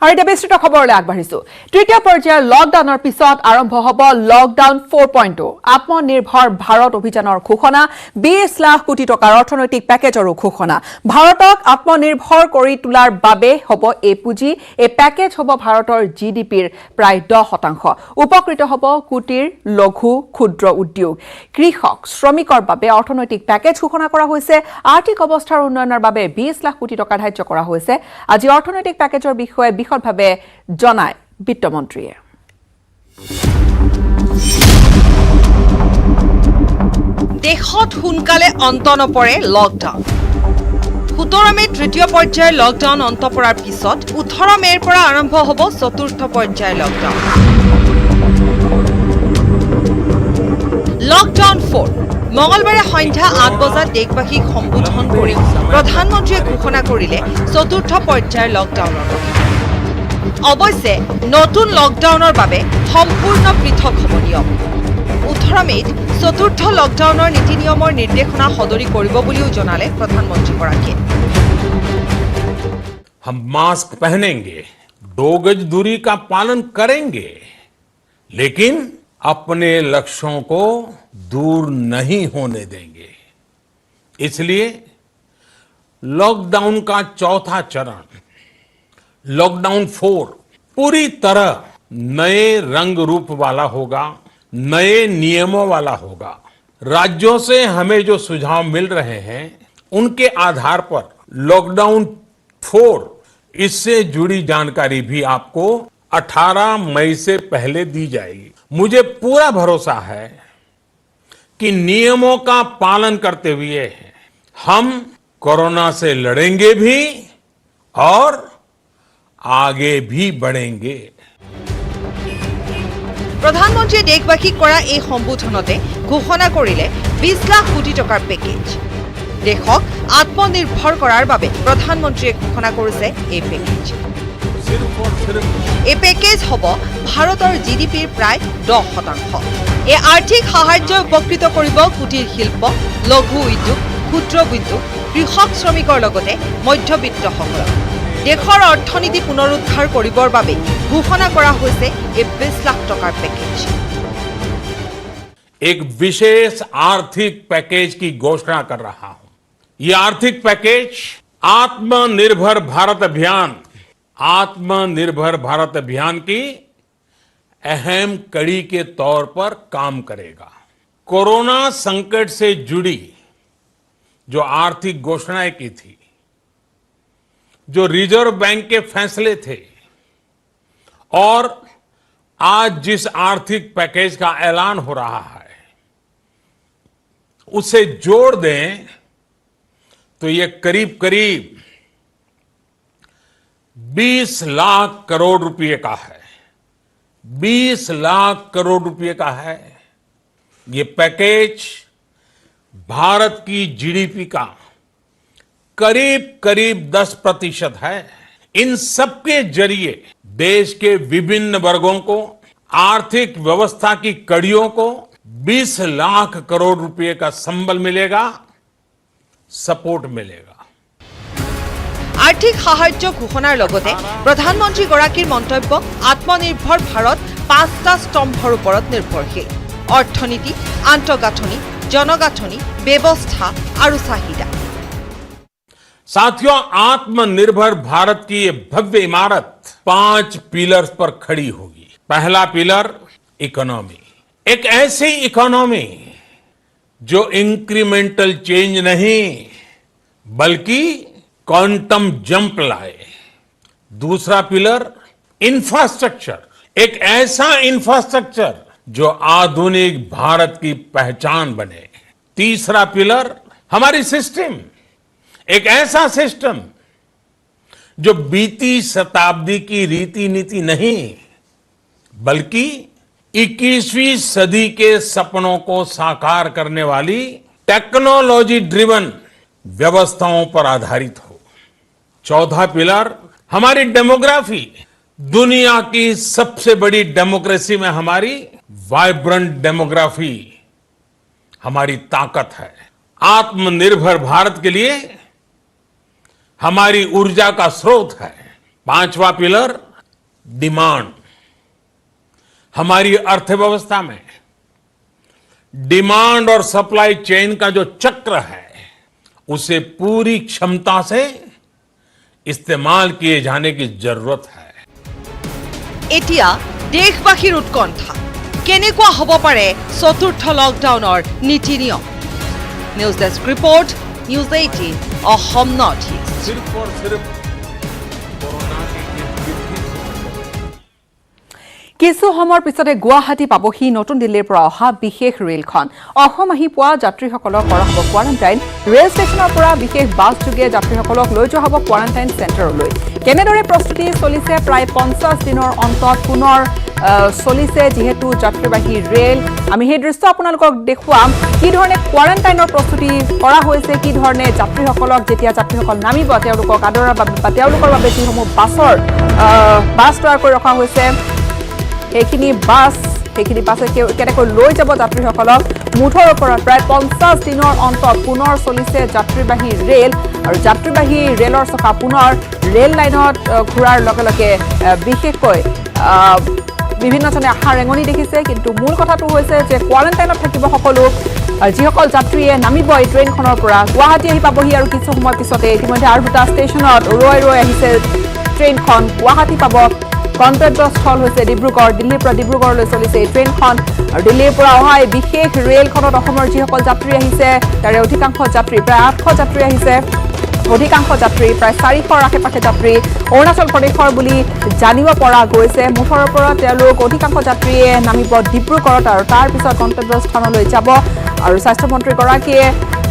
আৰু এতিয়া বিস্তৃত খবৰলৈ আগবাঢ়িছো। তৃতীয় পৰ্যায়ৰ লকডাউনৰ পিছত আৰম্ভ হ'ব লকডাউন 4.0 আত্মনিৰ্ভৰ ভাৰত অভিযানৰ ঘোষণা 20 লাখ কোটি টকাৰ অৰ্থনৈতিক পেকেজৰো ঘোষণা। ভাৰতক আত্মনিৰ্ভৰ কৰি তোলাৰ বাবে হ'ব এই পুঁজি। এই পেকেজ হ'ব ভাৰতৰ জিডিপিৰ প্ৰায় 10%। উপকৃত হ'ব কুটিৰ লঘু ক্ষুদ্ৰ উদ্যোগ কৃষক শ্ৰমিকৰ বাবে অৰ্থনৈতিক পেকেজ ঘোষণা কৰা হৈছে। আৰ্থিক অৱস্থাৰ উন্নয়নৰ বাবে 20 লাখ কোটি টকা ধাৰ্য কৰা হৈছে। আজি অৰ্থনৈতিক পেকেজৰ বিষয়ে বিশদভাৱে জনায় বিত্তমন্ত্ৰীয়ে। দেশত সোনকালে অন্ত নপৰে লকডাউন। 17 মেত তৃতীয় পৰ্যায়ৰ লকডাউন অন্ত পৰাৰ পিছত 18 মেৰ পৰা আৰম্ভ হ'ব চতুৰ্থ পৰ্যায়ৰ লকডাউন। লকডাউন 4 মঙলবাৰে সন্ধ্যা 8 বজাত দেশবাসীক সম্বোধন কৰি প্ৰধানমন্ত্ৰীয়ে ঘোষণা কৰিলে চতুৰ্থ পৰ্যায়ৰ লকডাউনৰ কথা। অৱশ্যে নতুন লকডাউনৰ বাবে সম্পূৰ্ণ পৃথক হ'ব নিয়ম। 18 মেত চতুৰ্থ লকডাউনৰ নীতি নিয়মৰ নিৰ্দেশনা সদৰি কৰিব বুলিও জনালে প্ৰধানমন্ত্ৰীগৰাকীয়ে। हम मास्क पहनेंगे, 2 गज दूरी का पालन करेंगे, लेकिन अपने लक्ष्यों को दूर नहीं होने देंगे। इसलिए लॉकडाउन का चौथा चरण लॉकडाउन 4 पूरी तरह नए रंग रूप वाला होगा, नए नियमों वाला होगा। राज्यों से हमें जो सुझाव मिल रहे हैं उनके आधार पर लॉकडाउन 4 इससे जुड़ी जानकारी भी आपको 18 मई से पहले दी जाएगी। मुझे पूरा भरोसा है कि नियमों का पालन करते हुए हम कोरोना से लड़ेंगे भी और आगे भी बढ़ेंगे। প্ৰধানমন্ত্ৰীয়ে দেশবাসীক কৰা এই সম্বোধনতে ঘোষণা কৰিলে 20 লাখ কোটি টকাৰ পেকেজ। দেশক আত্মনিৰ্ভৰ কৰাৰ বাবে প্ৰধানমন্ত্ৰীয়ে ঘোষণা কৰিছে এই পেকেজ। এই পেকেজ হ'ব ভাৰতৰ জিডিপিৰ প্ৰায় 10%। এই আৰ্থিক সাহায্য উপকৃত কৰিব কুটিৰ শিল্প, লঘু উদ্যোগ, ক্ষুদ্ৰ উদ্যোগ, কৃষক শ্ৰমিকৰ লগতে মধ্যবিত্তসকলক। দেশৰ অৰ্থনীতি পুনৰুদ্ধাৰ কৰিবৰ বাবে ঘোষণা কৰা হৈছে এই 20 লাখ টকাৰ পেকেজ। एक विशेष आर्थिक पैकेज की घोषणा कर रहा हूं। यह आर्थिक पैकेज आत्मनिर्भर भारत अभियान की अहम कड़ी के तौर पर काम करेगा। कोरोना संकट से जुड़ी जो आर्थिक घोषणाएं की थी, जो रिजर्व बैंक के फैसले थे और आज जिस आर्थिक पैकेज का ऐलान हो रहा है उसे जोड़ दें तो ये करीब करीब 20 लाख करोड़ रुपए का है। 20 लाख करोड़ रुपए का है। ये पैकेज भारत की जीडीपी का करीब करीब 10% है। इन सबके जरिए देश के विभिन्न वर्गों को, आर्थिक व्यवस्था की कड़ियों को 20 लाख करोड़ रुपए का संबल मिलेगा, सपोर्ट मिलेगा। আৰ্থিক সাহায্য ঘোষণাৰ লগতে প্ৰধানমন্ত্ৰীগৰাকীৰ মন্তব্য আত্মনিৰ্ভৰ ভাৰত 5টা স্তম্ভৰ ওপৰত নিৰ্ভৰশীল: অৰ্থনীতি, আন্তঃগাঁথনি, জনগাঁথনি, ব্যৱস্থা আৰু চাহিদা। साथियों, आत्मनिर्भर भारत की ये भव्य इमारत 5 पिलर्स पर खड़ी होगी। पहला पिलर इकोनॉमी, एक ऐसी इकोनॉमी जो इंक्रीमेंटल चेंज नहीं बल्कि क्वांटम जंप लाए। दूसरा पिलर इंफ्रास्ट्रक्चर, एक ऐसा इंफ्रास्ट्रक्चर जो आधुनिक भारत की पहचान बने। तीसरा पिलर हमारी सिस्टम, एक ऐसा सिस्टम जो बीती शताब्दी की रीति नीति नहीं बल्कि 21वीं सदी के सपनों को साकार करने वाली टेक्नोलॉजी ड्रिवन व्यवस्थाओं पर आधारित हो। चौथा पिलर हमारी डेमोग्राफी, दुनिया की सबसे बड़ी डेमोक्रेसी में हमारी वाइब्रेंट डेमोग्राफी हमारी ताकत है। आत्मनिर्भर भारत के लिए हमारी ऊर्जा का स्रोत है। पांचवा पिलर डिमांड, हमारी अर्थव्यवस्था में डिमांड और सप्लाई चेन का जो चक्र है उसे पूरी क्षमता से इस्तेमाल किए जाने की जरूरत है। এতিয়া দেশবাসীৰ উৎকণ্ঠা কেনেকুৱা হ'ব পাৰে চতুৰ্থ লকডাউনৰ নীতি নিয়ম। News desk report, news 18 Assam north east. सिर्फ और सिर्फ कोरोना की কিছু সময়ৰ পিছতে গুৱাহাটী পাবহি নতুন দিল্লীৰ পৰা অহা বিশেষ ৰেলখন। অসম আহি পোৱা যাত্ৰীসকলক কৰা হ'ব কোৱাৰেণ্টাইন। ৰেল ষ্টেচনৰ পৰা বিশেষ বাছ যোগে যাত্ৰীসকলক লৈ যোৱা হ'ব কোৱাৰেণ্টাইন চেণ্টাৰলৈ। কেনেদৰে প্ৰস্তুতি চলিছে, প্ৰায় 50 দিনৰ অন্তত পুনৰ চলিছে যিহেতু যাত্ৰীবাহী ৰেল। আমি সেই দৃশ্য আপোনালোকক দেখুৱাম, কি ধৰণে কোৱাৰেণ্টাইনৰ প্ৰস্তুতি কৰা হৈছে, কি ধৰণে যাত্ৰীসকলক যেতিয়া যাত্ৰীসকল নামিব তেওঁলোকক আদৰাৰ বাবে বা তেওঁলোকৰ বাবে যিসমূহ বাছ তৈয়াৰ কৰি ৰখা হৈছে সেইখিনি বাছে কেনেকৈ লৈ যাব যাত্ৰীসকলক। মুঠৰ ওপৰত প্ৰায় 50 দিনৰ অন্তত পুনৰ চলিছে যাত্ৰীবাহী ৰেল আৰু যাত্ৰীবাহী ৰেলৰ চকা পুনৰ ৰেল লাইনত ঘূৰাৰ লগে লগে বিশেষকৈ বিভিন্নজনে আশা ৰেঙনি দেখিছে। কিন্তু মূল কথাটো হৈছে যে কোৱাৰেণ্টাইনত থাকিব সকলো যিসকল যাত্ৰীয়ে নামিব এই ট্ৰেইনখনৰ পৰা গুৱাহাটী আহি পাবহি আৰু কিছু সময় পিছতে ইতিমধ্যে আৰু দুটা ষ্টেচনত ৰৈ আহিছে ট্ৰেইনখন। গুৱাহাটী পাব, গন্তব্যস্থল হৈছে ডিব্ৰুগড়। দিল্লীৰ পৰা ডিব্ৰুগড়লৈ চলিছে এই ট্ৰেইনখন আৰু দিল্লীৰ পৰা অহা এই বিশেষ ৰেলখনত অসমৰ যিসকল যাত্ৰী আহিছে তাৰে অধিকাংশ যাত্ৰী, প্ৰায় 800 যাত্ৰী আহিছে। অধিকাংশ যাত্ৰী, প্ৰায় 400ৰ আশে-পাশে যাত্ৰী অৰুণাচল প্ৰদেশৰ বুলি জানিব পৰা গৈছে। মুঠৰ ওপৰত তেওঁলোক অধিকাংশ যাত্ৰীয়ে নামিব ডিব্ৰুগড়ত আৰু তাৰ পিছত গন্তব্যস্থানলৈ যাব। আৰু স্বাস্থ্যমন্ত্ৰীগৰাকীয়ে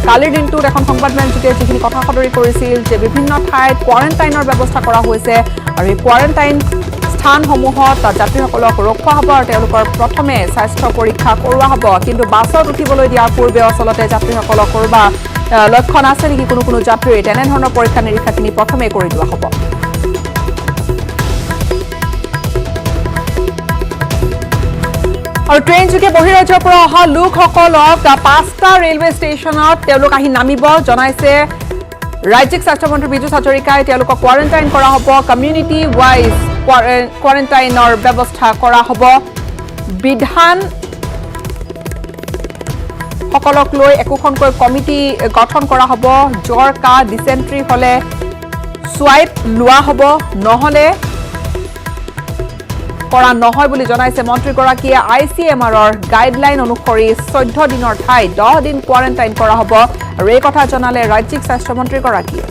কালিৰ দিনটোত এখন সংবাদমেলযোগে যিখিনি কথা সদৰি কৰিছিল যে বিভিন্ন ঠাইত কোৱাৰেণ্টাইনৰ ব্যৱস্থা কৰা হৈছে আৰু এই কোৱাৰেণ্টাইন স্থানসমূহত যাত্ৰীসকলক ৰখোৱা হ'ব আৰু তেওঁলোকৰ প্ৰথমে স্বাস্থ্য পৰীক্ষা কৰোৱা হ'ব। কিন্তু বাছত উঠিবলৈ দিয়াৰ পূৰ্বে আচলতে যাত্ৰীসকলক কৰোবা লক্ষণ আছে নেকি কোনো যাত্ৰীৰ, তেনেধৰণৰ পৰীক্ষা নিৰীক্ষাখিনি প্ৰথমে কৰি লোৱা হ'ব। আৰু ট্ৰেইন যোগে বহিৰাজ্যৰ পৰা অহা লোকসকলক 5টা ৰেলৱে ষ্টেচনত তেওঁলোক আহি নামিব জনাইছে ৰাজ্যিক স্বাস্থ্যমন্ত্ৰী বিজু হাজৰিকাই। তেওঁলোকক কোৱাৰেণ্টাইন কৰা হ'ব, কমিউনিটি ৱাইজ কোৱাৰেণ্টাইনৰ ব্যৱস্থা কৰা হ'ব। বিধান সকলক লৈ একোখনকৈ কমিটি গঠন কৰা হ'ব। জ্বৰ, কাহ, ডিচেণ্ট্ৰি হ'লে চুৱাইপ লোৱা হ'ব, নহ'লে কৰা নহয় বুলি জনাইছে মন্ত্ৰীগৰাকীয়ে। ICMRৰ গাইডলাইন অনুসৰি 14 দিনৰ ঠাইত 10 দিন কোৱাৰেণ্টাইন কৰা হ'ব আৰু এই কথা জনালে ৰাজ্যিক স্বাস্থ্যমন্ত্ৰীগৰাকীয়ে।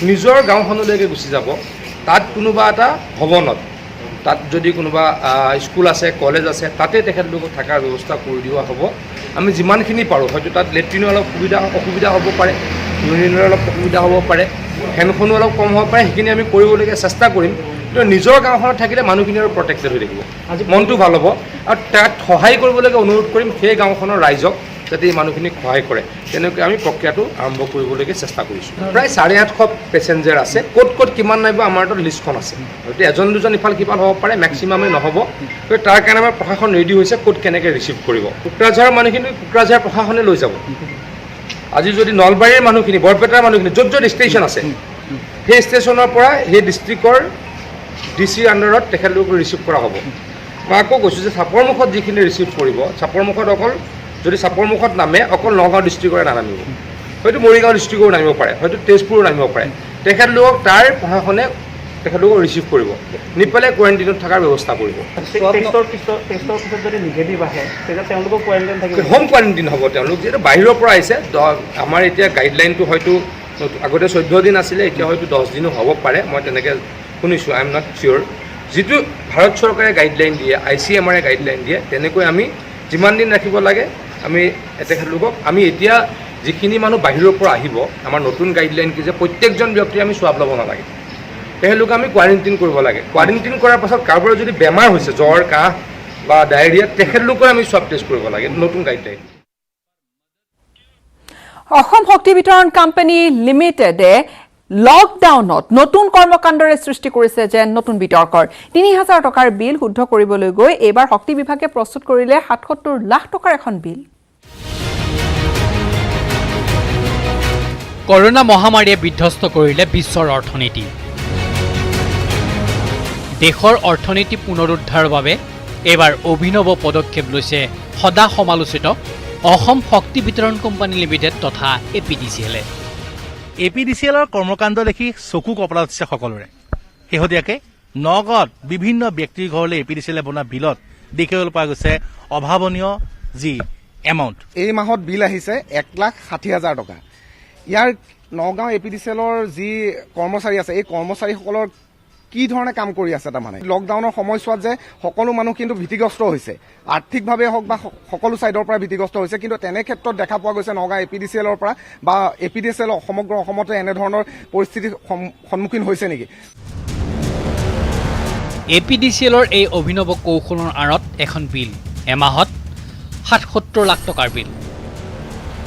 নিজৰ গাঁওখনলৈকে গুচি যাব, তাত কোনোবা এটা ভৱনত, তাত যদি কোনোবা স্কুল আছে, কলেজ আছে, তাতে তেখেতলোকক থকাৰ ব্যৱস্থা কৰি দিয়া হ'ব। আমি যিমানখিনি পাৰোঁ, হয়তো তাত লেট্ৰিনৰ অলপ অসুবিধা হ'ব পাৰে, ইউৰিনৰ অলপ অসুবিধা হ'ব পাৰে, ফেনখনো অলপ কম হ'ব পাৰে, সেইখিনি আমি কৰিবলৈকে চেষ্টা কৰিম। কিন্তু নিজৰ গাঁওখনত থাকিলে মানুহখিনি আৰু প্ৰটেক্টেড হৈ থাকিব, মনটো ভাল হ'ব। আৰু তাত সহায় কৰিবলৈকে অনুৰোধ কৰিম সেই গাঁওখনৰ ৰাইজক যাতে এই মানুহখিনিক সহায় কৰে। তেনেকৈ আমি প্ৰক্ৰিয়াটো আৰম্ভ কৰিবলৈকে চেষ্টা কৰিছোঁ। প্ৰায় 850 পেচেঞ্জাৰ আছে, ক'ত কিমান নাইব আমাৰ তাত লিষ্টখন আছে। গতিকে এজন দুজন ইফাল সিফাল হ'ব পাৰে, মেক্সিমামে নহ'ব। গতিকে তাৰ কাৰণে আমাৰ প্ৰশাসন ৰেডি হৈছে ক'ত কেনেকৈ ৰিচিভ কৰিব। কোকৰাঝাৰৰ মানুহখিনি কোকৰাঝাৰ প্ৰশাসনে লৈ যাব। আজি যদি নলবাৰীৰ মানুহখিনি, বৰপেটাৰ মানুহখিনি য'ত ষ্টেচন আছে সেই ষ্টেচনৰ পৰা সেই ডিষ্ট্ৰিক্টৰ DC আণ্ডাৰত তেখেতলোকক ৰিচিভ কৰা হ'ব। মই আকৌ কৈছোঁ যে চাপৰমুখত যিখিনি ৰিচিভ কৰিব, চাপৰমুখত অকল যদি চাপৰমুখত নামে অকল নগাঁও ডিষ্ট্ৰিক্টৰে নানামিব, হয়তো মৰিগাঁও ডিষ্ট্ৰিক্টৰো নামিব পাৰে, হয়তো তেজপুৰো নামিব পাৰে। তেখেতলোকক তাৰ প্ৰশাসনে তেখেতলোকক ৰিচিভ কৰিব, নি পেলাই কোৱাৰেণ্টাইনত থকাৰ ব্যৱস্থা কৰিব। টেষ্টৰ পিছত যদি নিগেটিভ আহে তেতিয়া তেওঁলোকক কোৱাৰেণ্টাইন থাকিব, হোম কোৱাৰেণ্টাইন হ'ব। তেওঁলোক যিহেতু বাহিৰৰ পৰা আহিছে, আমাৰ এতিয়া গাইডলাইনটো হয়তো আগতে 14 দিন আছিলে, এতিয়া হয়তো 10 দিনো হ'ব পাৰে, মই তেনেকৈ শুনিছোঁ, আই এম নট চিয়'ৰ। যিটো ভাৰত চৰকাৰে গাইডলাইন দিয়ে, ICMRে গাইডলাইন দিয়ে, তেনেকৈ আমি যিমান দিন ৰাখিব লাগে আমি তেখেতলোকক, আমি এতিয়া যিখিনি মানুহ বাহিৰৰ পৰা আহিব, আমাৰ নতুন গাইডলাইন কি যে প্ৰত্যেকজন ব্যক্তিয়ে আমি চোৱাব ল'ব নালাগে, তেখেতলোকক আমি কোৱাৰেণ্টাইন কৰিব লাগে। কোৱাৰেণ্টাইন কৰাৰ পাছত কাৰোবাৰ যদি বেমাৰ হৈছে, জ্বৰ, কাহ বা ডায়েৰিয়া, তেখেতলোকৰ আমি চব টেষ্ট কৰিব লাগে, নতুন গাইডলাইন। অসম শক্তি বিতৰণ কোম্পানী লিমিটেডে লকডাউনত নতুন কৰ্মকাণ্ডৰে সৃষ্টি কৰিছে যেন নতুন বিতৰ্কৰ। ৩,০০০ টকাৰ বিল শুদ্ধ কৰিবলৈ গৈ এইবাৰ শক্তি বিভাগে প্ৰস্তুত কৰিলে ৭৭ লাখ টকাৰ এখন বিল। কৰোনা মহামাৰীয়ে বিধ্বস্ত কৰিলে বিশ্বৰ অৰ্থনীতি। দেশৰ অৰ্থনীতি পুনৰুদ্ধাৰৰ বাবে এবাৰ অভিনৱ পদক্ষেপ লৈছে সদা সমালোচিত অসম শক্তি বিতৰণ কোম্পানী লিমিটেড তথা APDCL-এ। APDCL-ৰ কৰ্মকাণ্ড দেখি চকু কপলা উঠিছে সকলোৰে। শেহতীয়াকৈ নগাঁৱত বিভিন্ন ব্যক্তিৰ ঘৰলৈ APDCL-এ বনোৱা বিলত দেখিবলৈ পোৱা গৈছে অভাৱনীয় যি এমাউণ্ট। এই মাহত বিল আহিছে 1,60,000 টকা। ইয়াৰ নগাঁও APDCL-ৰ যি কৰ্মচাৰী আছে এই কৰ্মচাৰীসকলৰ কি ধৰণে কাম কৰি আছে তাৰমানে লকডাউনৰ সময়ছোৱাত যে সকলো মানুহ কিন্তু ভীতিগ্ৰস্ত হৈছে, আৰ্থিকভাৱে হওক বা সকলো ছাইডৰ পৰা ভীতিগ্ৰস্ত হৈছে, কিন্তু তেনে ক্ষেত্ৰত দেখা পোৱা গৈছে নগাঁও APDCL-ৰ পৰা বা APDCL সমগ্ৰ অসমতে এনেধৰণৰ পৰিস্থিতিৰ সন্মুখীন হৈছে নেকি? APDCL-ৰ এই অভিনৱ কৌশলৰ আঁৰত এখন বিল, এমাহত ৭৭ লাখ টকাৰ বিল।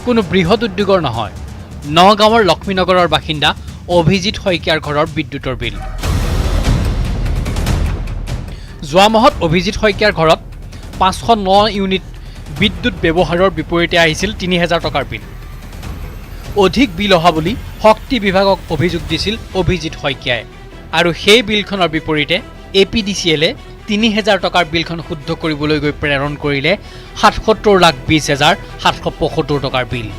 কোনো বৃহৎ উদ্যোগৰ নহয়, নগাঁৱৰ লক্ষ্মীনগৰৰ বাসিন্দা অভিজিৎ শইকীয়াৰ ঘৰৰ বিদ্যুতৰ বিল। যোৱা মাহত অভিজিৎ শইকীয়াৰ ঘৰত 509 ইউনিট বিদ্যুৎ ব্যৱহাৰৰ বিপৰীতে আহিছিল ৩,০০০ টকাৰ বিল। অধিক বিল অহা বুলি শক্তি বিভাগক অভিযোগ দিছিল অভিজিৎ শইকীয়াই, আৰু সেই বিলখনৰ বিপৰীতে APDCL-এ ৩,০০০ টকাৰ বিলখন শুদ্ধ কৰিবলৈ গৈ প্ৰেৰণ কৰিলে ৭৭,২০,৭৭৫ টকাৰ বিল।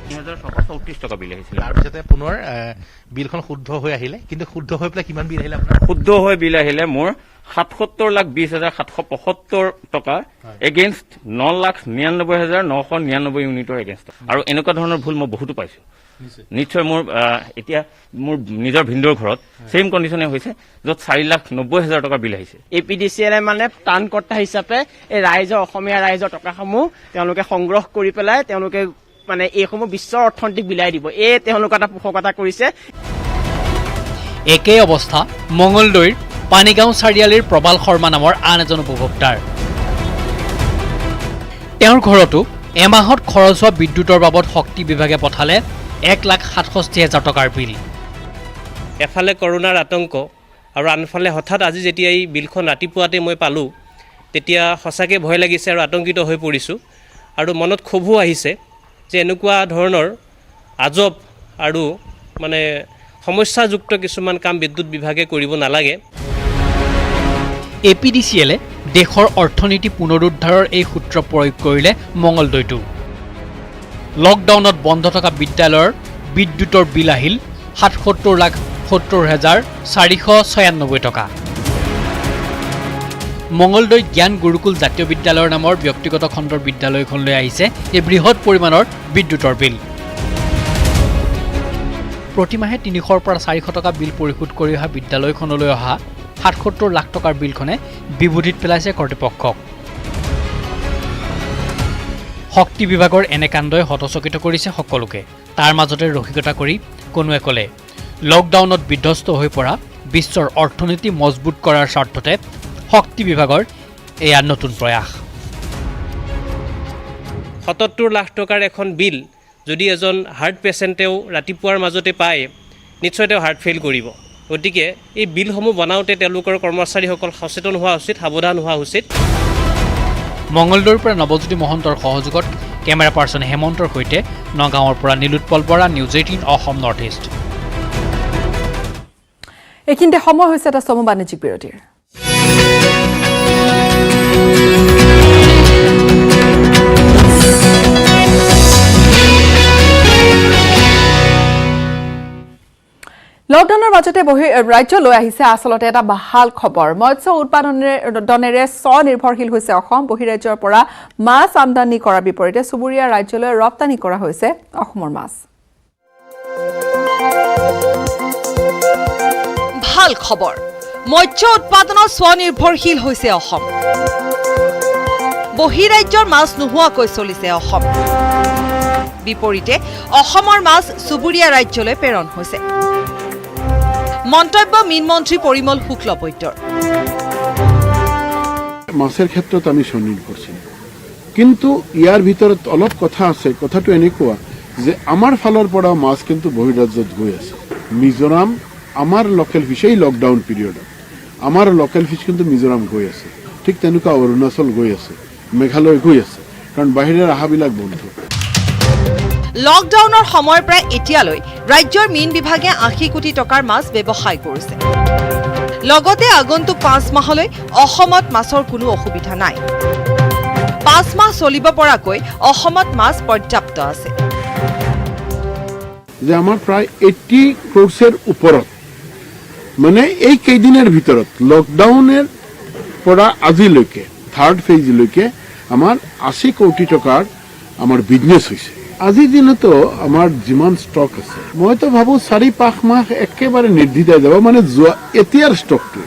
৩,৬34 টকা বিল আহিছিল। তাৰপিছতে পুনৰ বিলখন শুদ্ধ হৈ আহিলে, কিন্তু শুদ্ধ হৈ পেলাই কিমান বিল আহিলে আপোনাৰ? শুদ্ধ হৈ বিল আহিলে মোৰ ৭৭,২০,৭৭৫ টকা এগেইনষ্ট 9,99,999 ইউনিটৰ এগেইনষ্ট। আৰু এনেকুৱা ধৰণৰ ভুল মই বহুতো পাইছো। নিশ্চয় মোৰ এতিয়া মোৰ নিজৰ ভিন্দৰ ঘৰত সেম কণ্ডিশ্যনে হৈছে, য'ত 4,90,000 টকা বিল আহিছে। APDCL-এ মানে ত্ৰাণকৰ্তা হিচাপে এই ৰাইজৰ অসমীয়া ৰাইজৰ টকাসমূহ তেওঁলোকে সংগ্ৰহ কৰি পেলাই তেওঁলোকে মানে এইসমূহ বিশ্বৰ অৰ্থনীতিক বিলাই দিব, এই তেওঁলোকে এটা পোষকতা কৰিছে। একেই অৱস্থা মঙলদৈৰ পানীগাঁও চাৰিআলিৰ প্ৰবাল শৰ্মা নামৰ আন এজন উপভোক্তাৰ। তেওঁৰ ঘৰতো এমাহত খৰচ হোৱা বিদ্যুতৰ বাবদ শক্তি বিভাগে পঠালে 1,67,000 টকাৰ বিল। এফালে কৰোণাৰ আতংক আৰু আনফালে হঠাৎ আজি যেতিয়া এই বিলখন ৰাতিপুৱাতে মই পালোঁ, তেতিয়া সঁচাকৈ ভয় লাগিছে আৰু আতংকিত হৈ পৰিছোঁ। আৰু মনত ক্ষোভো আহিছে যে এনেকুৱা ধৰণৰ আজব আৰু মানে সমস্যাযুক্ত কিছুমান কাম বিদ্যুৎ বিভাগে কৰিব নালাগে। APDCL-এ দেশৰ অৰ্থনীতি পুনৰুদ্ধাৰৰ এই সূত্ৰ প্ৰয়োগ কৰিলে মঙলদৈতো। লকডাউনত বন্ধ থকা বিদ্যালয়ৰ বিদ্যুতৰ বিল আহিল ৭৭,৭০,৪৯৬ টকা। মঙলদৈ জ্ঞান গুৰুকুল জাতীয় বিদ্যালয়ৰ নামৰ ব্যক্তিগত খণ্ডৰ বিদ্যালয়খনলৈ আহিছে এই বৃহৎ পৰিমাণৰ বিদ্যুতৰ বিল। প্ৰতিমাহে ৩০০ৰ পৰা ৪০০ টকা বিল পৰিশোধ কৰি অহা বিদ্যালয়খনলৈ অহা ৭৭ লাখ টকাৰ বিলখনে বিভূতিত পেলাইছে কৰ্তৃপক্ষক। শক্তি বিভাগৰ এনে কাণ্ডই হতচকিত কৰিছে সকলোকে। তাৰ মাজতে ৰসিকতা কৰি কোনোৱে ক'লে লকডাউনত বিধ্বস্ত হৈ পৰা বিশ্বৰ অৰ্থনীতি মজবুত কৰাৰ স্বাৰ্থতে শক্তি বিভাগৰ এয়া নতুন প্ৰয়াস। ৭৭ লাখ টকাৰ এখন বিল যদি এজন হাৰ্ট পেচেণ্টেও ৰাতিপুৱাৰ মাজতে পায়, নিশ্চয় তেওঁ হাৰ্ট ফেইল কৰিব। গতিকে এই বিলসমূহ বনাওঁতে তেওঁলোকৰ কৰ্মচাৰীসকল সচেতন হোৱা উচিত, সাৱধান হোৱা উচিত। মঙলদৈৰ পৰা নৱজ্যোতি মহন্তৰ সহযোগত কেমেৰা পাৰ্চন হেমন্তৰ সৈতে নগাঁৱৰ পৰা Nilotpal Bora, news 18 Assam north east. এইখিনিতে সময় হৈছে এটা চমু বাণিজ্যিক বিৰতিৰ। লকডাউনৰ মাজতে ৰাজ্যলৈ আহিছে আচলতে এটা ভাল খবৰ। মৎস্য উৎপাদনেৰে স্বনিৰ্ভৰশীল হৈছে অসম। বহিৰাজ্যৰ পৰা মাছ আমদানি কৰাৰ বিপৰীতে চুবুৰীয়া ৰাজ্যলৈ ৰপ্তানি কৰা হৈছে অসমৰ মাছ। ভাল খবৰ, মৎস্য উৎপাদনত স্বনিৰ্ভৰশীল হৈছে অসম। বহিৰাজ্যৰ মাছ নোহোৱাকৈ চলিছে অসম। বিপৰীতে অসমৰ মাছ চুবুৰীয়া ৰাজ্যলৈ প্ৰেৰণ হৈছে। মন্তব্য মীনমন্ত্ৰী পৰিমল শুক্লবৈদ্যৰ। মাছেৰ ক্ষেত্ৰত আমি স্বনিৰ্ভৰশীল, কিন্তু ইয়াৰ ভিতৰত অলপ কথা আছে। কথাটো এনেকুৱা যে আমাৰ ফালৰ পৰা মাছ কিন্তু বহিৰাজ্যত গৈ আছে। মিজোৰাম আমাৰ লোকেল ফিছ, এই লকডাউন পিৰিয়ডত আমাৰ লোকেল ফিছ কিন্তু মিজোৰাম গৈ আছে। ঠিক তেনেকুৱা অৰুণাচল গৈ আছে, মেঘালয় গৈ আছে, কাৰণ বাহিৰৰ আহাবিলাক বন্ধ। লকডাউনৰ সময়ৰ পৰা এতিয়ালৈ ৰাজ্যৰ মীন বিভাগে ৮০ কোটি টকাৰ মাছ ব্যৱসায় কৰিছে। লগতে আগন্তুক 5 মাহলৈ অসমত মাছৰ কোনো অসুবিধা নাই। 5 মাহ চলিব পৰাকৈ অসমত মাছ পৰ্যাপ্ত আছে। যে আমাৰ প্ৰায় 80 ক্ৰোৰ্ছৰ ওপৰত মানে এই কেইদিনৰ ভিতৰত লকডাউনৰ পৰা আজিলৈকে থাৰ্ড ফেজলৈকে আমাৰ 80 কোটি টকাৰ আমাৰ বিজনেছ হৈছে। আজিৰ দিনতো আমাৰ যিমান ষ্টক আছে মইতো ভাবো 4-5 মাহ একেবাৰে নিৰ্দ্বিধাই যাব মানে এতিয়াৰ ষ্টকটো।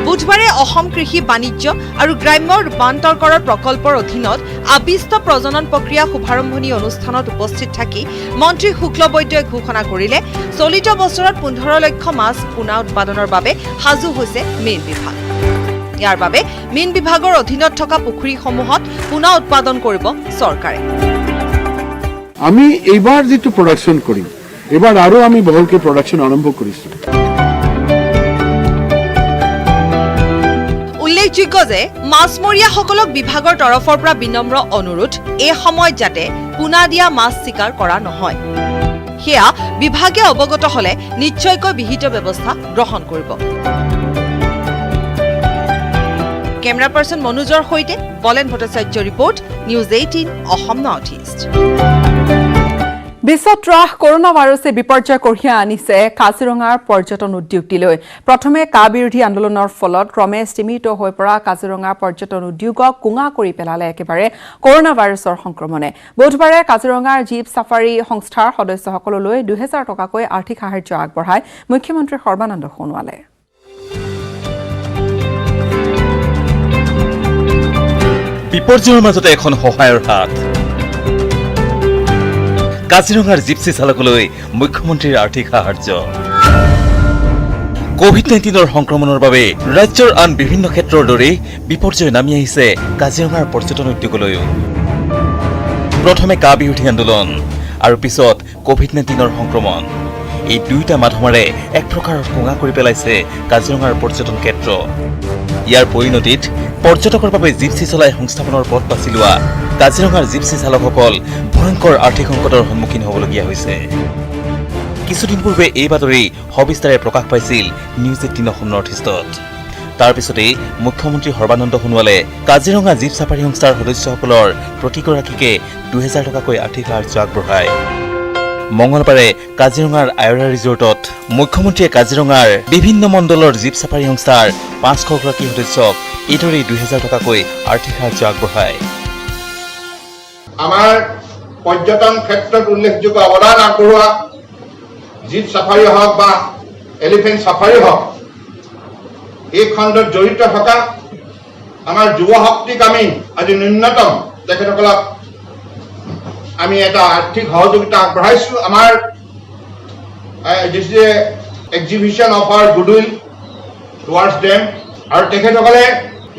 বুধবাৰে অসম কৃষি বাণিজ্য আৰু গ্ৰাম্য ৰূপান্তৰকৰণ প্ৰকল্পৰ অধীনত আবিষ্ট প্ৰজনন প্ৰক্ৰিয়া শুভাৰম্ভণি অনুষ্ঠানত উপস্থিত থাকি মন্ত্ৰী শুক্লবৈদ্যই ঘোষণা কৰিলে চলিত বছৰত 15 লক্ষ মাছ পোনা উৎপাদনৰ বাবে সাজু হৈছে মীন বিভাগ। ইয়াৰ বাবে মীন বিভাগৰ অধীনত থকা পুখুৰীসমূহত পোনা উৎপাদন কৰিব চৰকাৰে। আমি এইবাৰ যেটো প্ৰডাকশন কৰিম এবাৰ আৰু আমি বহলকে প্ৰডাকশন আৰম্ভ কৰিছো। উল্লেখযোগ্য যে মাছমৰীয়াসকলক বিভাগৰ তৰফৰ পৰা বিনম্ৰ অনুৰোধ এই সময়ত যাতে পোনা দিয়া মাছ চিকাৰ কৰা নহয়। সেয়া বিভাগে অৱগত হলে নিশ্চয়কৈ বিহিত ব্যৱস্থা গ্ৰহণ কৰিব। কেমেৰা পাৰ্চন মনোজৰ সৈতে বলেন Bhattacharya report news 18 Assam north east. বিশ্বত ত্ৰাস কৰোনা ভাইৰাছে বিপৰ্যয় কঢ়িয়াই আনিছে কাজিৰঙাৰ পৰ্যটন উদ্যোগটিলৈ। প্ৰথমে কা বিৰোধী আন্দোলনৰ ফলত ক্ৰমে স্তিমিত হৈ পৰা কাজিৰঙাৰ পৰ্যটন উদ্যোগক কুঙা কৰি পেলালে একেবাৰে কৰোনা ভাইৰাছৰ সংক্ৰমণে। বুধবাৰে কাজিৰঙাৰ জীপ ছাফাৰী সংস্থাৰ সদস্যসকললৈ 2000 টকাকৈ আৰ্থিক সাহায্য আগবঢ়ায় মুখ্যমন্ত্ৰী সৰ্বানন্দ সোণোৱালে। বিপৰ্যয়ৰ মাজতে এখন সহায়ৰ হাত কাজিৰঙাৰ জিপচি চালকলৈ মুখ্যমন্ত্ৰীৰ আৰ্থিক সাহায্য। কোভিড-19 সংক্ৰমণৰ বাবে ৰাজ্যৰ আন বিভিন্ন ক্ষেত্ৰৰ দৰে বিপৰ্যয় নামি আহিছে কাজিৰঙাৰ পৰ্যটন উদ্যোগলৈও। প্ৰথমে কা বিৰোধী আন্দোলন আৰু পিছত কোভিড-19 সংক্ৰমণ, এই দুইটা মাধমাৰে এক প্ৰকাৰৰ কুঙা কৰি পেলাইছে কাজিৰঙাৰ পৰ্যটন ক্ষেত্ৰ। ইয়াৰ পৰিণতিত পৰ্যটকৰ বাবে জিপচি চলাই সংস্থাপনৰ পথ বাছি লোৱা কাজিৰঙাৰ জিপচি চালকসকল ভয়ংকৰ আৰ্থিক সংকটৰ সন্মুখীন হ'বলগীয়া হৈছে। কিছুদিন পূৰ্বে এই বাতৰি সবিস্তাৰে প্ৰকাশ পাইছিল নিউজ 18 অসম নৰ্থ ইষ্টত। তাৰ পিছতেই মুখ্যমন্ত্ৰী সৰ্বানন্দ সোণোৱালে কাজিৰঙা জীপ ছাফাৰী সংস্থাৰ সদস্যসকলৰ প্ৰতিগৰাকীকে 2000 টকাকৈ আৰ্থিক সাহায্য আগবঢ়ায়। মঙলবাৰে কাজিৰঙাৰ আয়ৰা ৰিজৰ্টত মুখ্যমন্ত্ৰীয়ে কাজিৰঙাৰ বিভিন্ন মণ্ডলৰ জীপ ছাফাৰী সংস্থাৰ 500 গৰাকী সদস্যক এইদৰে 2000 টকাকৈ আৰ্থিক সাহায্য আগবঢ়ায়। আমাৰ পৰ্যটন ক্ষেত্ৰত উল্লেখযোগ্য অৱদান আগবঢ়োৱা জীপ ছাফাৰী হওক বা এলিফেণ্ট ছাফাৰী হওক, এই খণ্ডত জড়িত থকা আমাৰ যুৱ শক্তিক আমি আজি ন্যূনতম তেখেতসকলক আমি এটা আৰ্থিক সহযোগিতা আগবঢ়াইছো। আমাৰ exhibition of our goodwill towards them, আৰু তেখেতসকলে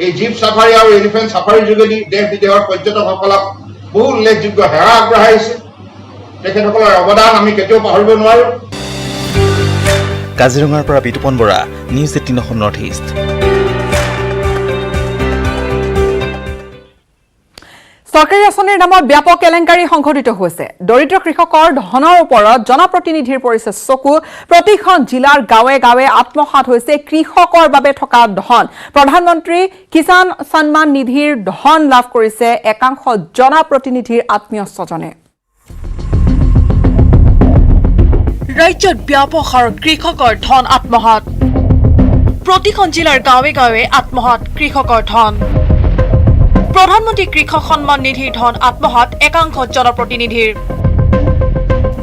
এই জীপ ছাফাৰী আৰু এলিফেণ্ট ছাফাৰীৰ যোগেদি দেশ বিদেশৰ পৰ্যটকসকলক বহু উল্লেখযোগ্য সেৱা আগবঢ়াইছে। তেখেতসকলৰ অৱদান আমি কেতিয়াও পাহৰিব নোৱাৰো। কাজিৰঙাৰ পৰা Bitupan Bora, news 18 Assam north east. চৰকাৰী আঁচনিৰ নামত ব্যাপক কেলেংকাৰী সংঘটিত হৈছে। দৰিদ্ৰ কৃষকৰ ধনৰ ওপৰত জনপ্ৰতিনিধিৰ পৰিছে চকু। প্ৰতিখন জিলাৰ গাঁৱে গাঁৱে আত্মসাত হৈছে কৃষকৰ বাবে থকা ধন। প্ৰধানমন্ত্ৰী কিষাণ সন্মান নিধিৰ ধন লাভ কৰিছে একাংশ জনপ্ৰতিনিধিৰ আত্মীয় স্বজনে। ৰাজ্যত ব্যাপক হাৰত কৃষকৰ ধন আত্মসাত। প্ৰতিখন জিলাৰ গাঁৱে গাঁৱে আত্মসাত কৃষকৰ ধন। প্ৰধানমন্ত্ৰী কৃষক সন্মান নিধিৰ ধন আত্মসাত একাংশ জনপ্ৰতিনিধিৰ।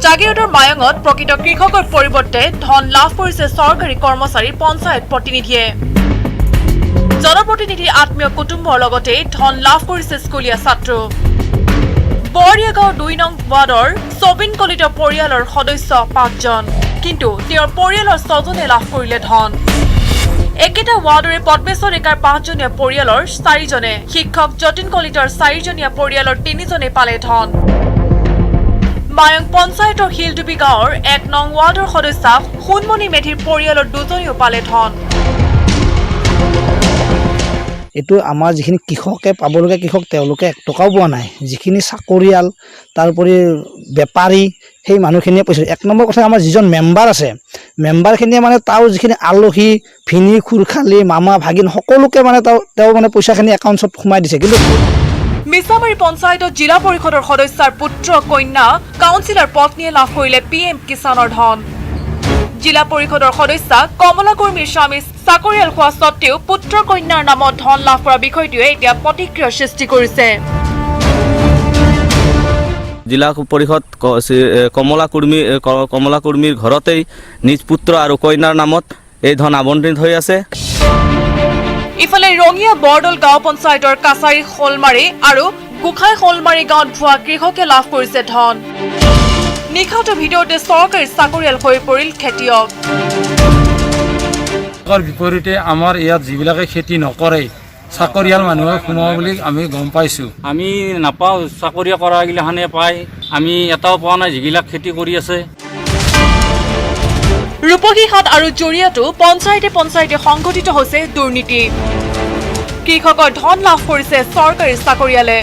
জাগিৰোডৰ মায়ঙত প্ৰকৃত কৃষকৰ পৰিৱৰ্তে ধন লাভ কৰিছে চৰকাৰী কৰ্মচাৰী, পঞ্চায়ত প্ৰতিনিধিয়ে। জনপ্ৰতিনিধিৰ আত্মীয় কুটুম্বৰ লগতে ধন লাভ কৰিছে স্কুলীয়া ছাত্ৰ। বৰিয়াগাঁও 2 নং ৱাৰ্ডৰ ছবিন কলিত পৰিয়ালৰ সদস্য 5 জন, কিন্তু তেওঁৰ পৰিয়ালৰ 6 জনে লাভ কৰিলে ধন। একেটা ৱাৰ্ডৰে পদ্মেশ্বৰ ডেকাৰ 5 জনীয়া পৰিয়ালৰ 4 জনে, শিক্ষক যতীন কলিতৰ 4 জনীয়া পৰিয়ালৰ 3 জনে পালে ধন। মায়ং পঞ্চায়তৰ শিলডুবি গাঁৱৰ 1 নং ৱাৰ্ডৰ সদস্য সোণমণি মেধিৰ পৰিয়ালৰ 2 জনেও পালে ধন। এইটো আমাৰ যিখিনি কৃষকে পাবলগীয়া কৃষক তেওঁলোকে 1 টকাও পোৱা নাই যিখিনি চাকৰিয়াল তাৰোপৰি বেপাৰী সেই মানুহখিনিয়ে পইচা 1 নম্বৰ কথা আমাৰ যিজন মেম্বাৰ আছে মেম্বাৰখিনিয়ে মানে তাৰ যিখিনি আলহী ভিনি খুৰখালি মামা ভাগিন সকলোকে মানে তেওঁ মানে পইচাখিনি একাউণ্টত সোমাই দিছে কিন্তু মিছামাৰী পঞ্চায়তত জিলা পৰিষদৰ সদস্যাৰ পুত্ৰ কন্যা কাউন্সিলৰ পত্নীয়ে লাভ কৰিলে PM কিষাণৰ ধন জিলা পৰিষদৰ সদস্যা কমলা কৰ্মীৰ স্বামী চাকৰিয়াল হোৱা স্বত্তেও পুত্ৰ কন্যাৰ নামত ধন লাভ কৰা বিষয়টোৱে এতিয়া প্ৰতিক্ৰিয়াৰ সৃষ্টি কৰিছে জিলা পৰিষদ কমলা কৰ্মীৰ ঘৰতেই নিজ পুত্ৰ আৰু কন্যাৰ নামত এই ধন আবণ্টিত হৈ আছে ইফালে ৰঙিয়া বৰদল গাঁও পঞ্চায়তৰ কাছাৰী খলমাৰী আৰু গোখাই খলমাৰী গাঁৱত ভুৱা কৃষকে লাভ কৰিছে ধন নিশাটোৰ ভিতৰতে চৰকাৰী চাকৰিয়াল হৈ পৰিল খেতিয়ক বিপৰীতে আমাৰ ইয়াত যিবিলাকে খেতি নকৰে চাকৰিয়াল মানুহে সোমাব বুলি আমি গম পাইছোঁ আমি নাপাওঁ চাকৰিয়া কৰাগিলাখানে পায় আমি এটাও পোৱা নাই যিবিলাক খেতি কৰি আছে ৰূপহী হাট আৰু জৰিয়াতো পঞ্চায়তে সংঘটিত হৈছে দুৰ্নীতি কৃষকৰ ধন লাভ কৰিছে চৰকাৰী চাকৰিয়ালে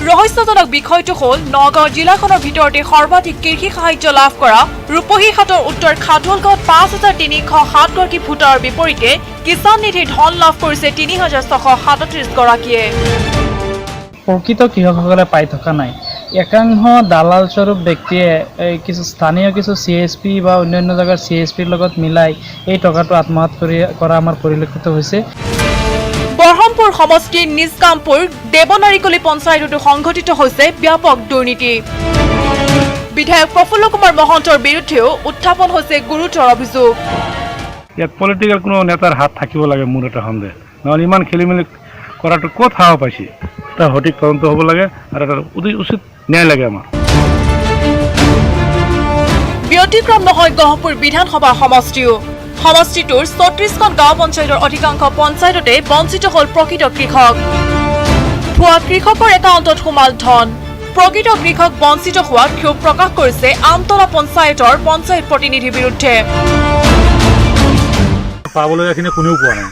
ৰহস্যজনক বিষয়টো হ'ল নগাঁও জিলাখনৰ ভিতৰতে সৰ্বাধিক কৃষি সাহায্য লাভ কৰা ৰূপহী হাটৰ উত্তৰ খাটোলগাঁৱত 5,307 গৰাকী ভোটাৰৰ বিপৰীতে কিষাণ নিধিৰ ধন লাভ কৰিছে 3,637 গৰাকীয়ে প্ৰকৃত কৃষকসকলে পাই থকা নাই একাংশ দালাল স্বৰূপ ব্যক্তিয়ে কিছু স্থানীয় কিছু CSP বা অন্যান্য জায়গাৰ CSPৰ লগত মিলাই এই টকাটো আত্মসাৎ কৰা আমাৰ পৰিলক্ষিত হৈছে বৰহমপুৰ সমষ্টিৰ নিজকামপুৰ দেৱনাৰীকলি পঞ্চায়ততো সংঘটিত হৈছে ব্যাপক দুৰ্নীতি বিধায়ক প্ৰফুল্ল কুমাৰ মহন্তৰ বিৰুদ্ধেও উত্থাপন হৈছে গুৰুতৰ অভিযোগ ইয়াত পলিটিকেল কোনো নেতাৰ হাত থাকিব লাগে মোৰ এটা সন্দেহ নহ'লে ইমান খেলিমেলি কৰাটো ক'ত সাহস পাইছে এটা সঠিক তদন্ত হ'ব লাগে আৰু এটা উচিত ন্যায় লাগে আমাৰ ব্যতিক্ৰম নহয় গহপুৰ বিধানসভা সমষ্টিও সমষ্টিটোৰ 34খন গাঁও পঞ্চায়তৰ অধিকাংশ পঞ্চায়ততে বঞ্চিত হ'ল প্ৰকৃত কৃষক ভুৱা কৃষকৰ একাউণ্টত সোমাল ধন প্ৰকৃত কৃষক বঞ্চিত হোৱাত ক্ষোভ প্ৰকাশ কৰিছে আমতলা পঞ্চায়তৰ পঞ্চায়ত প্ৰতিনিধিৰ বিৰুদ্ধে পাবলগীয়াখিনি কোনেও পোৱা নাই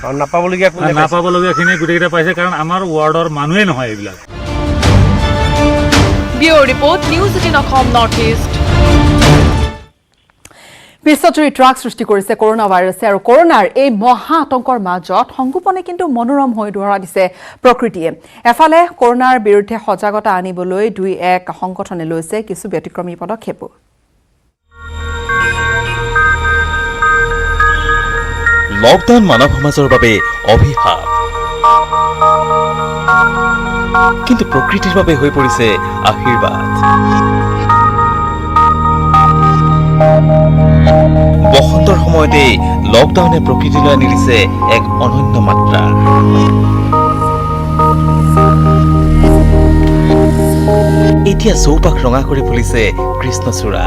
নাপাবলগীয়াখিনি গোটেইকেইটা পাইছে কাৰণ আমাৰ ৱাৰ্ডৰ মানুহেই নহয় এইবিলাক bureau report news 18 Assam north east বিশ্বজুৰি ট্ৰাক সৃষ্টি কৰিছে কৰোনা ভাইৰাছে আৰু কৰোনাৰ এই মহা আতংকৰ মাজত সংগোপনে কিন্তু মনোৰম হৈ ধৰা দিছে প্ৰকৃতিয়ে এফালে কৰোনাৰ বিৰুদ্ধে সজাগতা আনিবলৈ 2-1 সংগঠনে লৈছে কিছু ব্যতিক্ৰমী পদক্ষেপ লকডাউন মানৱ সমাজৰ বাবে অভিশাপ কিন্তু প্ৰকৃতিৰ বাবে হৈ পৰিছে আশীৰ্বাদ বসন্তৰ সময়তে লকডাউনে প্ৰকৃতিলৈ আনি দিছে এক অনন্য মাত্ৰা এতিয়া চৌপাশ ৰঙা কৰি ফুলিছে কৃষ্ণচূড়া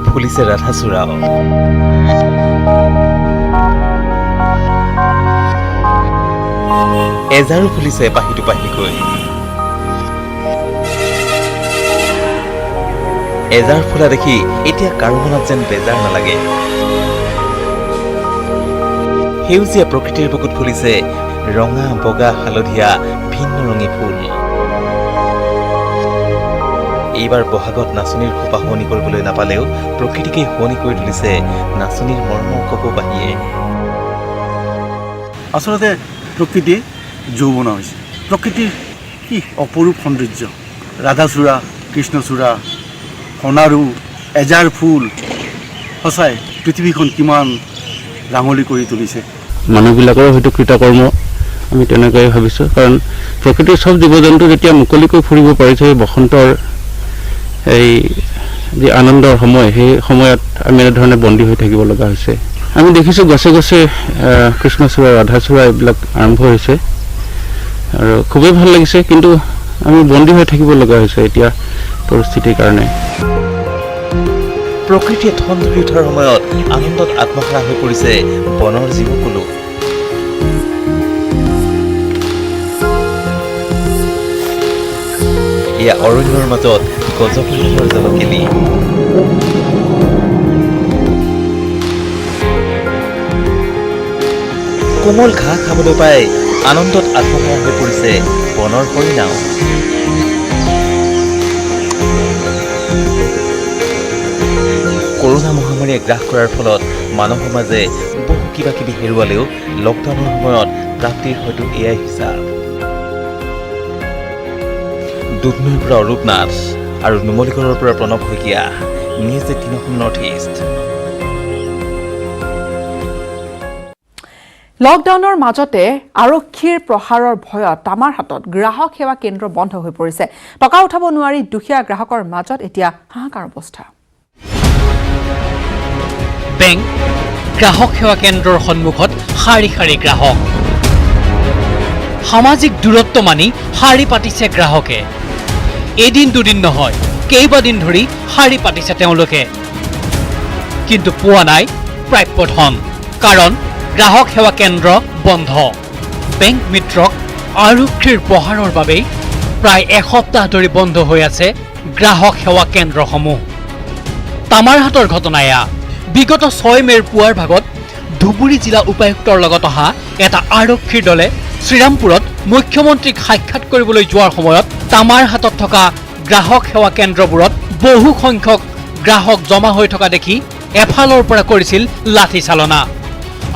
ফুলিছে ৰাধাচূড়াও এজাৰো ফুলিছে পাহিটো পাহিকৈ এজাৰ ফুলা দেখি এতিয়া কাৰো মনত যেন বেজাৰ নালাগে সেউজীয়া প্ৰকৃতিৰ বুকুত ফুলিছে ৰঙা বগা হালধীয়া ভিন্ন ৰঙী ফুল এইবাৰ বহাগত নাচনীৰ খোপা শুৱনি কৰিবলৈ নাপালেও প্ৰকৃতিকেই শুৱনি কৰি তুলিছে নাচনীৰ মৰ্মৰ কপৌবাহীয়ে আচলতে প্ৰকৃতি যৌৱনা হৈছে প্ৰকৃতিৰ কি অপৰূপ সৌন্দৰ্য ৰাধাচূড়া কৃষ্ণচূড়া সোণাৰু এজাৰ ফুল সঁচাই পৃথিৱীখন কিমান ৰাঙলী কৰি তুলিছে মানুহবিলাকৰ হয়তো কৃতকৰ্ম আমি তেনেকৈ ভাবিছোঁ কাৰণ প্ৰকৃতিৰ সব জীৱ জন্তু যেতিয়া মুকলিকৈ ফুৰিব পাৰিছে বসন্তৰ এই যি আনন্দৰ সময় সেই সময়ত আমি এনেধৰণে বন্দী হৈ থাকিব লগা হৈছে আমি দেখিছোঁ গছে গছে কৃষ্ণচূড়া ৰাধাচূড়া এইবিলাক আৰম্ভ হৈছে আৰু খুবেই ভাল লাগিছে কিন্তু আমি বন্দী হৈ থাকিব লগা হৈছে এতিয়া পৰিস্থিতিৰ কাৰণে প্ৰকৃতিয়ে ঠন ধৰি উঠাৰ সময়ত আনন্দত আত্মহাৰা হৈ পৰিছে বনৰ জীৱকুলো এয়া অৰণ্যৰ মাজত গজপল্লৰ জলকেলি কোমল ঘাঁহ খাবলৈ পাই আনন্দত আত্মমোহা হৈ পৰিছে বনৰ হৰিণাও। কৰোনা মহামাৰীয়ে গ্ৰাস কৰাৰ ফলত মানৱ সমাজে বহু কিবা কিবি হেৰুৱালেও লকডাউনৰ সময়ত প্ৰাপ্তিৰ হয়তো এয়াই হিচাপ। দুধনৈৰ পৰা অৰূপ নাথ আৰু নুমলীগড়ৰ পৰা Pranab Saikia, news 18 north east. লকডাউনৰ মাজতে আৰক্ষীৰ প্ৰহাৰৰ ভয়ত তামাৰহাটত গ্ৰাহক সেৱা কেন্দ্ৰ বন্ধ হৈ পৰিছে। টকা উঠাব নোৱাৰি দুখীয়া গ্ৰাহকৰ মাজত এতিয়া হাহাকাৰ অৱস্থা। বেংক, গ্ৰাহক সেৱা কেন্দ্ৰৰ সন্মুখত শাৰী শাৰী গ্ৰাহক। সামাজিক দূৰত্ব মানি শাৰী পাতিছে গ্ৰাহকে। এদিন দুদিন নহয়, কেইবাদিন ধৰি শাৰী পাতিছে তেওঁলোকে, কিন্তু পোৱা নাই প্ৰাপ্য ধন। কাৰণ গ্ৰাহক সেৱা কেন্দ্ৰ বন্ধ। বেংক মিত্ৰক আৰক্ষীৰ প্ৰহাৰৰ বাবেই প্ৰায় এসপ্তাহ ধৰি বন্ধ হৈ আছে গ্ৰাহক সেৱা কেন্দ্ৰসমূহ। তামাৰহাটৰ ঘটনা এয়া। বিগত 6 মেৰ পুৱাৰ ভাগত ধুবুৰী জিলা উপায়ুক্তৰ লগত অহা এটা আৰক্ষীৰ দলে শ্ৰীৰামপুৰত মুখ্যমন্ত্ৰীক সাক্ষাৎ কৰিবলৈ যোৱাৰ সময়ত তামাৰহাটত থকা গ্ৰাহক সেৱা কেন্দ্ৰবোৰত বহু সংখ্যক গ্ৰাহক জমা হৈ থকা দেখি এফালৰ পৰা কৰিছিল লাঠি চালনা।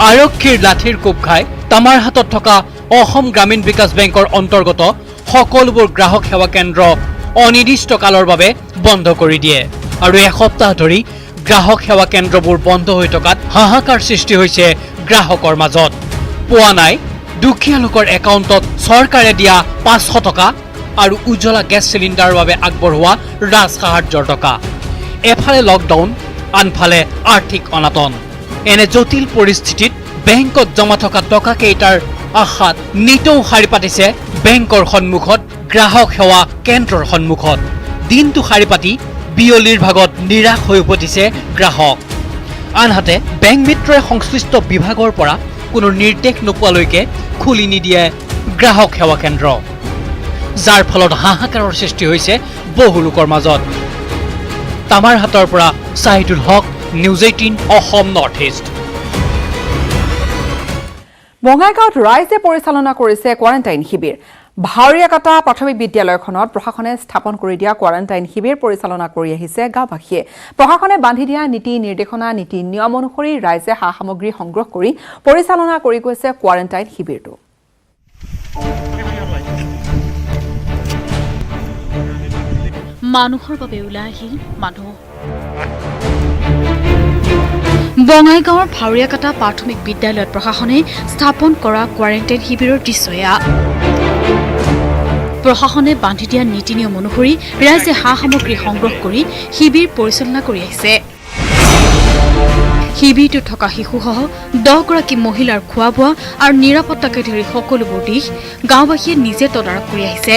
আৰক্ষীৰ লাঠিৰ কোব খাই তামাৰহাটত থকা অসম গ্ৰামীণ বিকাশ বেংকৰ অন্তৰ্গত সকলোবোৰ গ্ৰাহক সেৱা কেন্দ্ৰ অনিৰ্দিষ্ট কালৰ বাবে বন্ধ কৰি দিয়ে। আৰু এসপ্তাহ ধৰি গ্ৰাহক সেৱা কেন্দ্ৰবোৰ বন্ধ হৈ থকাত হাহাকাৰ সৃষ্টি হৈছে গ্ৰাহকৰ মাজত। পোৱা নাই দুখীয়া লোকৰ একাউণ্টত চৰকাৰে দিয়া 500 টকা আৰু উজ্জ্বলা গেছ চিলিণ্ডাৰৰ বাবে আগবঢ়োৱা ৰাজ সাহায্যৰ টকা। এফালে লকডাউন, আনফালে আৰ্থিক অনাটন। এনে জটিল পৰিস্থিতিত বেংকত জমা থকা টকা কেইটাৰ আশাত নিতৌ শাৰী পাতিছে বেংকৰ সন্মুখত, গ্ৰাহক সেৱা কেন্দ্ৰৰ সন্মুখত। দিনটো শাৰী পাতি বিয়লিৰ ভাগত নিৰাশ হৈ উভতিছে গ্ৰাহক। আনহাতে বেংক মিত্ৰই সংশ্লিষ্ট বিভাগৰ পৰা কোনো নিৰ্দেশ নোপোৱালৈকে খুলি নিদিয়ে গ্ৰাহক সেৱা কেন্দ্ৰ, যাৰ ফলত হাহাকাৰৰ সৃষ্টি হৈছে বহু লোকৰ মাজত। তামাৰহাটৰ পৰা চাহিদুল হক, নিউজ 18 অসম নৰ্থ ইষ্ট। বঙাইগাঁৱত ৰাইজে পৰিচালনা কৰিছে কোৱাৰেণ্টাইন শিবিৰ। ভাৱৰীয়াকাটা প্ৰাথমিক বিদ্যালয়খনত প্ৰশাসনে স্থাপন কৰি দিয়া কোৱাৰেণ্টাইন শিবিৰ পৰিচালনা কৰি আহিছে গাঁওবাসীয়ে। প্ৰশাসনে বান্ধি দিয়া নীতি নিৰ্দেশনা, নীতি নিয়ম অনুসৰি ৰাইজে সা সামগ্ৰী সংগ্ৰহ কৰি পৰিচালনা কৰি গৈছে কোৱাৰেণ্টাইন শিবিৰটো। মানুহৰ বাবে ওলাই আহিল মানুহ। বঙাইগাঁৱৰ ভাৱৰীয়াকাটা প্ৰাথমিক বিদ্যালয়ত প্ৰশাসনে স্থাপন কৰা কোৱাৰেণ্টাইন শিবিৰৰ দৃশ্য এয়া। প্ৰশাসনে বান্ধি দিয়া নীতি নিয়ম অনুসৰি ৰাইজে সা সামগ্ৰী সংগ্ৰহ কৰি শিবিৰ পৰিচালনা কৰি আহিছে। শিবিৰটোত থকা শিশুসহ 10 গৰাকী মহিলাৰ খোৱা বোৱা আৰু নিৰাপত্তাকে ধৰি সকলোবোৰ দিশ গাঁওবাসীয়ে নিজে তদাৰক কৰি আহিছে।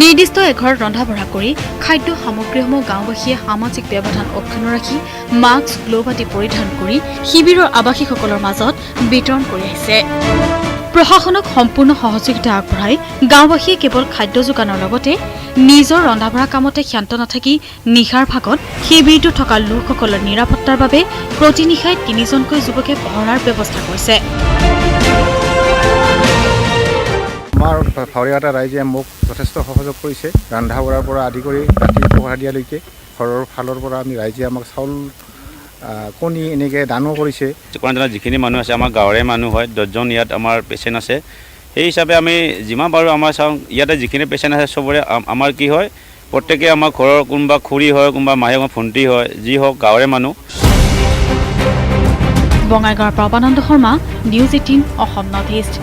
নিৰ্দিষ্ট এঘৰত ৰন্ধা বঢ়া কৰি খাদ্য সামগ্ৰীসমূহ গাঁওবাসীয়ে সামাজিক ব্যৱধান অক্ষুণ্ণ ৰাখি মাস্ক, গ্লোভ আদি পৰিধান কৰি শিবিৰৰ আৱাসীসকলৰ মাজত বিতৰণ কৰি আহিছে। প্ৰশাসনক সম্পূৰ্ণ সহযোগিতা আগবঢ়াই গাঁওবাসীয়ে কেৱল খাদ্য যোগানৰ লগতে নিজৰ ৰন্ধা বঢ়া কামতে ক্ষান্ত নাথাকি নিশাৰ ভাগত শিবিৰটো থকা লোকসকলৰ নিৰাপত্তাৰ বাবে প্ৰতি নিশাই 3জনকৈ যুৱকে পহৰাৰ ব্যৱস্থা কৰিছে। আমাৰ ভাৱৰীয়াকাটা ৰাইজে মোক যথেষ্ট সহযোগ কৰিছে, ৰন্ধা বঢ়াৰ পৰা আদি কৰি ৰাতি পহৰা দিয়ালৈকে। ঘৰৰ ফালৰ পৰা আমি ৰাইজে আমাক চাউল, কণী এনেকৈ দানো কৰিছে। কোৱাৰেণ্টাইনত যিখিনি মানুহ আছে আমাৰ গাঁৱৰে মানুহ হয়, 10জন ইয়াত আমাৰ পেচেণ্ট আছে। সেই হিচাপে আমি যিমান পাৰোঁ আমাৰ চাওঁ, ইয়াতে যিখিনি পেচেণ্ট আছে চবৰে আমাৰ কি হয়, প্ৰত্যেকে আমাৰ ঘৰৰ কোনোবা খুৰী হয়, কোনোবা মাহে ভণ্টি হয়, যি হওক গাঁৱৰে মানুহ। বঙাইগাঁৱৰ Prabananda Sarma, news 18 Assam north east.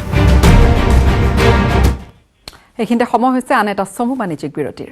এইখিনিতে সময় হৈছে আন এটা চমু বাণিজ্যিক বিৰতিৰ।